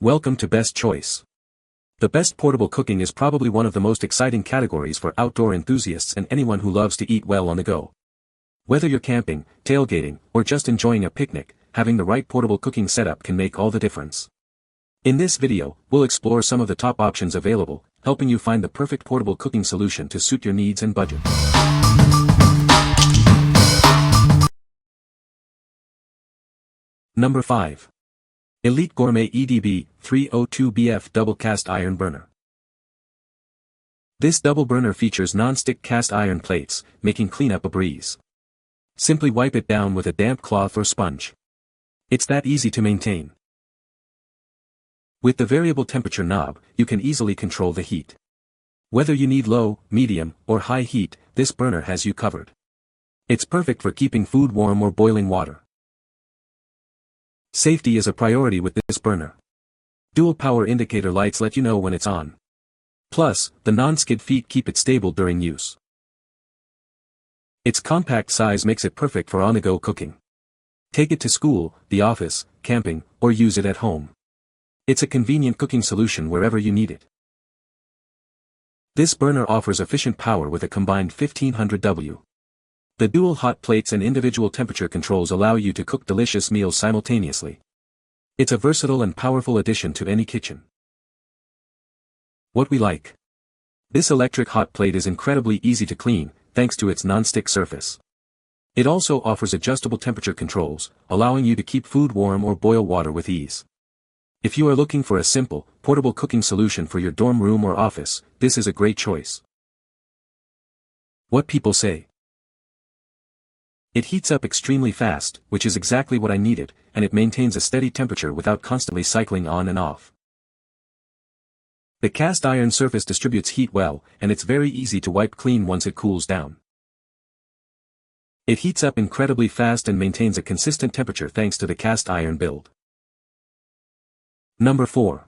Welcome to Best Choice. The best portable cooking is probably one of the most exciting categories for outdoor enthusiasts and anyone who loves to eat well on the go. Whether you're camping, tailgating, or just enjoying a picnic, having the right portable cooking setup can make all the difference. In this video, we'll explore some of the top options available, helping you find the perfect portable cooking solution to suit your needs and budget. Number 5. Elite Gourmet EDB 302BF Double Cast Iron Burner. This double burner features non-stick cast iron plates, making cleanup a breeze. Simply wipe it down with a damp cloth or sponge. It's that easy to maintain. With the variable temperature knob, you can easily control the heat. Whether you need low, medium, or high heat, this burner has you covered. It's perfect for keeping food warm or boiling water. Safety is a priority with this burner. Dual power indicator lights let you know when it's on. Plus, the non-skid feet keep it stable during use. Its compact size makes it perfect for on-the-go cooking. Take it to school, the office, camping, or use it at home. It's a convenient cooking solution wherever you need it. This burner offers efficient power with a combined 1500 W. The dual hot plates and individual temperature controls allow you to cook delicious meals simultaneously. It's a versatile and powerful addition to any kitchen. What we like. This electric hot plate is incredibly easy to clean, thanks to its non-stick surface. It also offers adjustable temperature controls, allowing you to keep food warm or boil water with ease. If you are looking for a simple, portable cooking solution for your dorm room or office, this is a great choice. What people say. It heats up extremely fast, which is exactly what I needed, and it maintains a steady temperature without constantly cycling on and off. The cast iron surface distributes heat well, and it's very easy to wipe clean once it cools down. It heats up incredibly fast and maintains a consistent temperature thanks to the cast iron build. Number 4.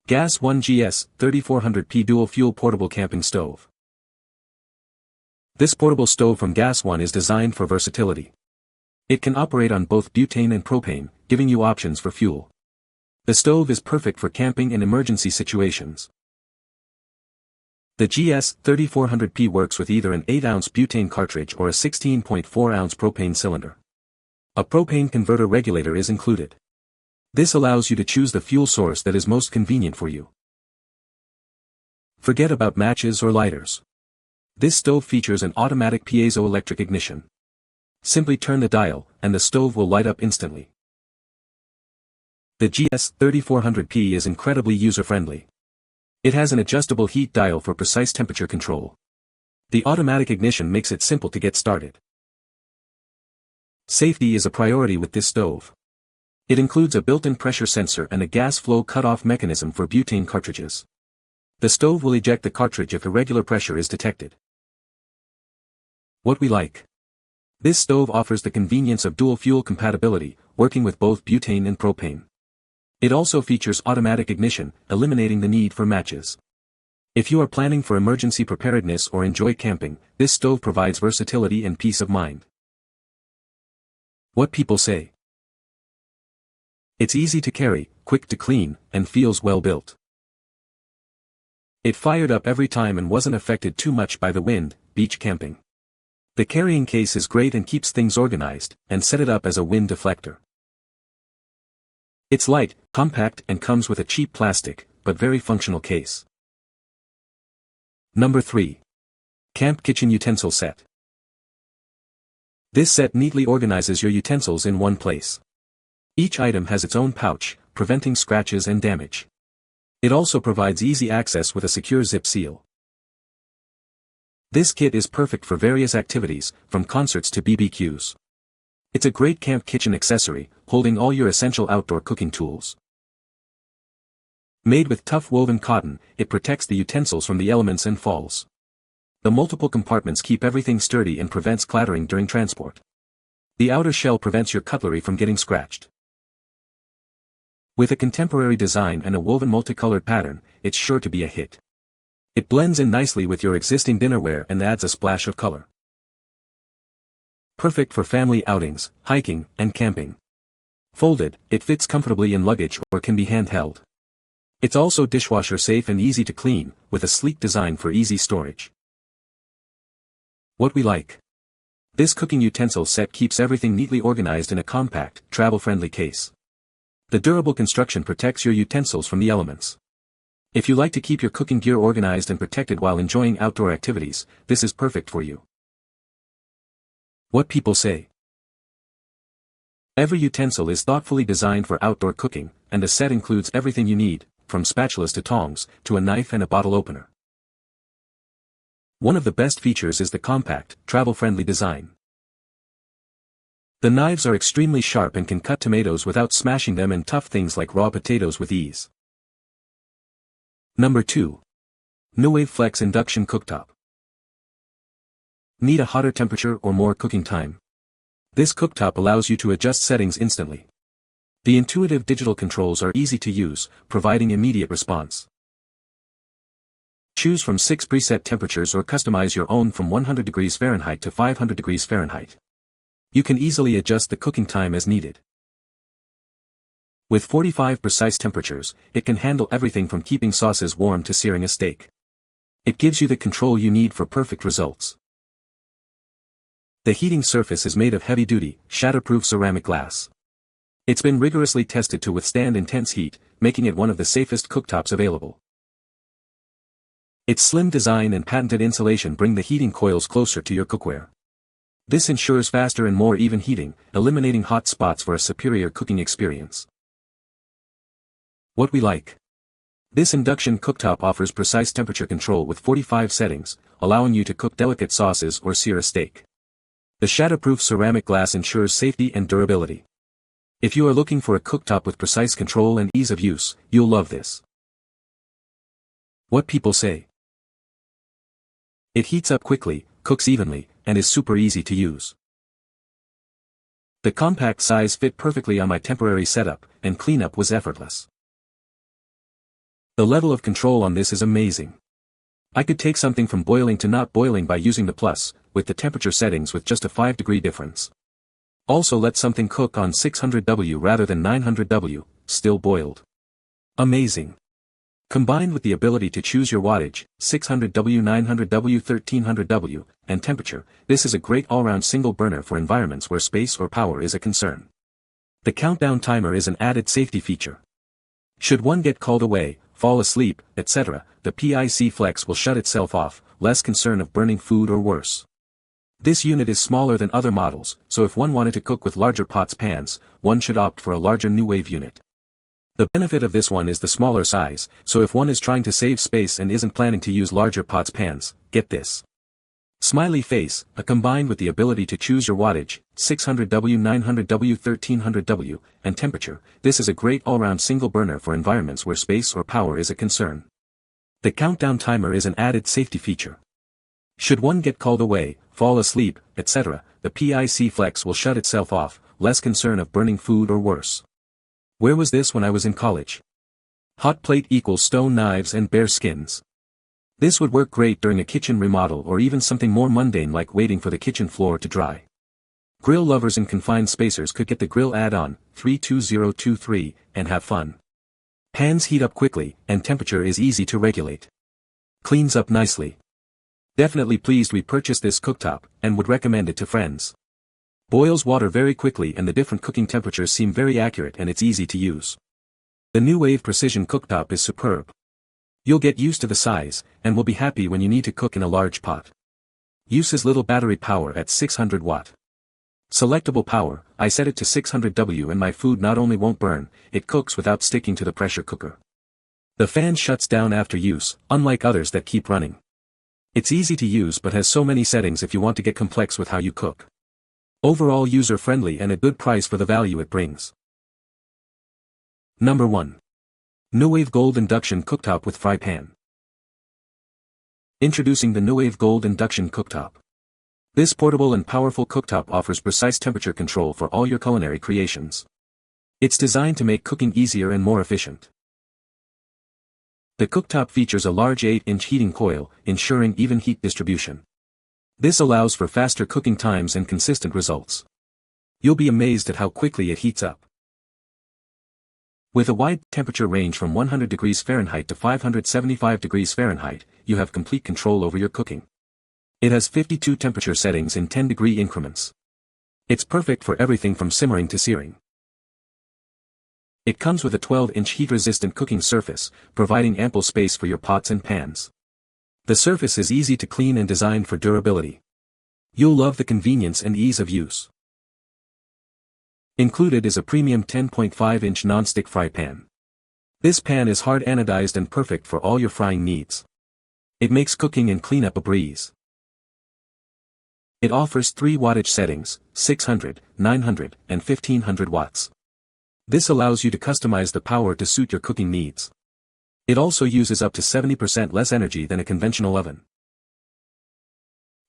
Gas 1GS 3400P Dual Fuel Portable Camping Stove. This portable stove from Gas One is designed for versatility. It can operate on both butane and propane, giving you options for fuel. The stove is perfect for camping and emergency situations. The GS 3400P works with either an 8-ounce butane cartridge or a 16.4-ounce propane cylinder. A propane converter regulator is included. This allows you to choose the fuel source that is most convenient for you. Forget about matches or lighters. This stove features an automatic piezoelectric ignition. Simply turn the dial, and the stove will light up instantly. The GS 3400P is incredibly user-friendly. It has an adjustable heat dial for precise temperature control. The automatic ignition makes it simple to get started. Safety is a priority with this stove. It includes a built-in pressure sensor and a gas flow cut-off mechanism for butane cartridges. The stove will eject the cartridge if irregular pressure is detected. What we like. This stove offers the convenience of dual fuel compatibility, working with both butane and propane. It also features automatic ignition, eliminating the need for matches. If you are planning for emergency preparedness or enjoy camping, this stove provides versatility and peace of mind. What people say. It's easy to carry, quick to clean, and feels well built. It fired up every time and wasn't affected too much by the wind, beach camping. The carrying case is great and keeps things organized, and set it up as a wind deflector. It's light, compact and comes with a cheap plastic, but very functional case. Number 3. Camp Kitchen Utensil Set. This set neatly organizes your utensils in one place. Each item has its own pouch, preventing scratches and damage. It also provides easy access with a secure zip seal. This kit is perfect for various activities, from concerts to BBQs. It's a great camp kitchen accessory, holding all your essential outdoor cooking tools. Made with tough woven cotton, it protects the utensils from the elements and falls. The multiple compartments keep everything sturdy and prevents clattering during transport. The outer shell prevents your cutlery from getting scratched. With a contemporary design and a woven multicolored pattern, it's sure to be a hit. It blends in nicely with your existing dinnerware and adds a splash of color. Perfect for family outings, hiking, and camping. Folded, it fits comfortably in luggage or can be handheld. It's also dishwasher safe and easy to clean, with a sleek design for easy storage. What we like. This cooking utensil set keeps everything neatly organized in a compact, travel-friendly case. The durable construction protects your utensils from the elements. If you like to keep your cooking gear organized and protected while enjoying outdoor activities, this is perfect for you. What people say. Every utensil is thoughtfully designed for outdoor cooking, and the set includes everything you need, from spatulas to tongs, to a knife and a bottle opener. One of the best features is the compact, travel-friendly design. The knives are extremely sharp and can cut tomatoes without smashing them and tough things like raw potatoes with ease. Number 2. Nuwave Flex Induction Cooktop. Need a hotter temperature or more cooking time? This cooktop allows you to adjust settings instantly. The intuitive digital controls are easy to use, providing immediate response. Choose from 6 preset temperatures or customize your own from 100 degrees Fahrenheit to 500 degrees Fahrenheit. You can easily adjust the cooking time as needed. With 45 precise temperatures, it can handle everything from keeping sauces warm to searing a steak. It gives you the control you need for perfect results. The heating surface is made of heavy-duty, shatterproof ceramic glass. It's been rigorously tested to withstand intense heat, making it one of the safest cooktops available. Its slim design and patented insulation bring the heating coils closer to your cookware. This ensures faster and more even heating, eliminating hot spots for a superior cooking experience. What we like. This induction cooktop offers precise temperature control with 45 settings, allowing you to cook delicate sauces or sear a steak. The shatterproof ceramic glass ensures safety and durability. If you are looking for a cooktop with precise control and ease of use, you'll love this. What people say. It heats up quickly, cooks evenly, and is super easy to use. The compact size fit perfectly on my temporary setup, and cleanup was effortless. The level of control on this is amazing. I could take something from boiling to not boiling by using the plus, with the temperature settings with just a 5-degree difference. Also let something cook on 600W rather than 900W, still boiled. Amazing. Combined with the ability to choose your wattage, 600W, 900W, 1300W, and temperature, this is a great all-round single burner for environments where space or power is a concern. The countdown timer is an added safety feature. Should one get called away, fall asleep, etc., the PIC Flex will shut itself off, less concern of burning food or worse. This unit is smaller than other models, so if one wanted to cook with larger pots/pans, one should opt for a larger Nuwave unit. The benefit of this one is the smaller size, so if one is trying to save space and isn't planning to use larger pots/pans, get this. Smiley face, combined with the ability to choose your wattage, 600W, 900W, 1300W, and temperature, this is a great all-round single burner for environments where space or power is a concern. The countdown timer is an added safety feature. Should one get called away, fall asleep, etc., the PIC Flex will shut itself off, less concern of burning food or worse. Where was this when I was in college? Hot plate equals stone knives and bear skins. This would work great during a kitchen remodel or even something more mundane like waiting for the kitchen floor to dry. Grill lovers and confined spacers could get the grill add-on, 32023, and have fun. Pans heat up quickly, and temperature is easy to regulate. Cleans up nicely. Definitely pleased we purchased this cooktop, and would recommend it to friends. Boils water very quickly and the different cooking temperatures seem very accurate and it's easy to use. The Nuwave Precision Cooktop is superb. You'll get used to the size, and will be happy when you need to cook in a large pot. Uses little battery power at 600 watt. Selectable power, I set it to 600W and my food not only won't burn, it cooks without sticking to the pressure cooker. The fan shuts down after use, unlike others that keep running. It's easy to use but has so many settings if you want to get complex with how you cook. Overall user-friendly and a good price for the value it brings. Number 1. Nuwave Gold Induction Cooktop with Fry Pan. Introducing the Nuwave Gold Induction Cooktop. This portable and powerful cooktop offers precise temperature control for all your culinary creations. It's designed to make cooking easier and more efficient. The cooktop features a large 8-inch heating coil, ensuring even heat distribution. This allows for faster cooking times and consistent results. You'll be amazed at how quickly it heats up. With a wide temperature range from 100 degrees Fahrenheit to 575 degrees Fahrenheit, you have complete control over your cooking. It has 52 temperature settings in 10-degree increments. It's perfect for everything from simmering to searing. It comes with a 12-inch heat-resistant cooking surface, providing ample space for your pots and pans. The surface is easy to clean and designed for durability. You'll love the convenience and ease of use. Included is a premium 10.5-inch non-stick fry pan. This pan is hard anodized and perfect for all your frying needs. It makes cooking and cleanup a breeze. It offers 3 wattage settings, 600, 900, and 1500 watts. This allows you to customize the power to suit your cooking needs. It also uses up to 70% less energy than a conventional oven.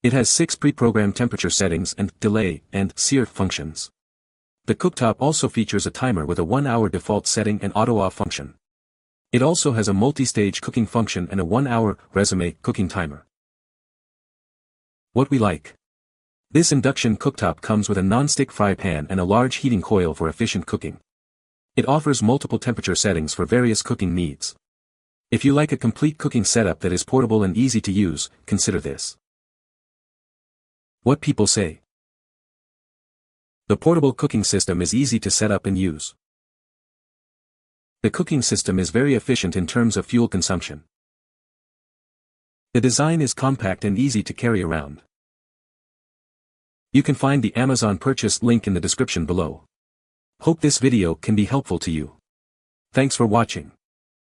It has 6 pre-programmed temperature settings and delay and sear functions. The cooktop also features a timer with a 1-hour default setting and auto-off function. It also has a multi-stage cooking function and a 1-hour resume cooking timer. What we like. This induction cooktop comes with a non-stick fry pan and a large heating coil for efficient cooking. It offers multiple temperature settings for various cooking needs. If you like a complete cooking setup that is portable and easy to use, consider this. What people say. The portable cooking system is easy to set up and use. The cooking system is very efficient in terms of fuel consumption. The design is compact and easy to carry around. You can find the Amazon purchase link in the description below. Hope this video can be helpful to you. Thanks for watching.